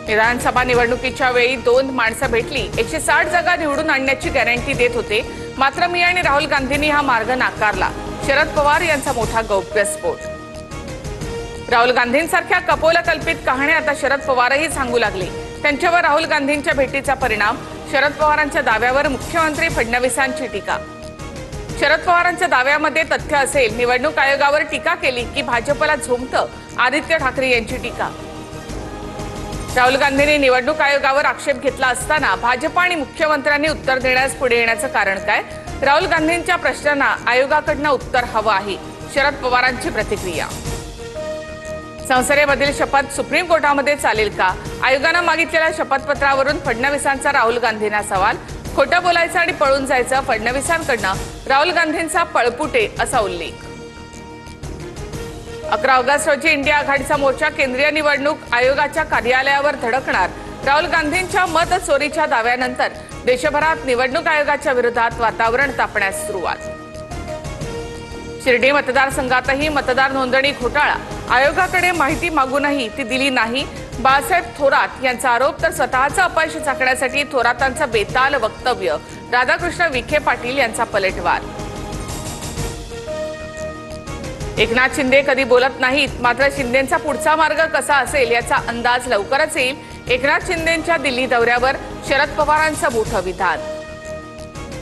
विधानसभा निवडणुकीच्या वेळी 2 माणसं भेटली, 160 जागा निवडून आणण्याची गॅरंटी देत होते. मात्र मी आणि राहुल गांधींनी हा मार्ग नाकारला. शरद पवार यांचा मोठा गौप्यस्फोट. राहुल गांधींसारख्या कपोलकल्पित कहाण्या आता शरद पवारही सांगू लागले. त्यांच्यावर राहुल गांधींच्या भेटीचा परिणाम. शरद पवारांच्या दाव्यावर मुख्यमंत्री फडणवीसांची टीका. शरद पवारांच्या दाव्यामध्ये तथ्य असेल, निवडणूक आयोगावर टीका केली की भाजपला झोंबतं. आदित्य ठाकरे यांची टीका. राहुल गांधींनी निवडणूक आयोगावर आक्षेप घेतला असताना भाजप आणि मुख्यमंत्र्यांनी उत्तर देण्यास पुढे येण्याचं कारण काय? राहुल गांधींच्या प्रश्नांना आयोगाकडनं उत्तर हवं आहे. शरद पवारांची प्रतिक्रिया. संसदेमधील शपथ सुप्रीम कोर्टामध्ये चालेल का? आयोगानं मागितलेल्या शपथपत्रावरून फडणवीसांचा राहुल गांधींना सवाल. खोटं बोलायचं आणि पळून जायचं फडणवीसांकडनं. राहुल गांधींचा पळपुटे असा उल्लेख. 11 ऑगस्ट रोजी इंडिया आघाडीचा मोर्चा केंद्रीय निवडणूक आयोगाच्या कार्यालयावर धडकणार. राहुल गांधींच्या मत चोरीच्या दाव्यानंतर देशभरात निवडणूक आयोगाच्या विरोधात वातावरण तापण्यास सुरुवात. शिर्डी मतदारसंघातही मतदार नोंदणी घोटाळा. आयोगाकडे माहिती मागूनही ती दिली नाही. बाळासाहेब थोरात यांचा आरोप, तर स्वतःचं अपयश झाकण्यासाठी थोरातांचं बेताल वक्तव्य. राधाकृष्ण विखे पाटील यांचा पलटवार. एकनाथ शिंदे कधी बोलत नाहीत, मात्र शिंदेंचा पुढचा मार्ग कसा असेल याचा अंदाज लवकरच येईल. एकनाथ शिंदेंच्या दिल्ली दौऱ्यावर शरद पवारांचं मोठं विधान.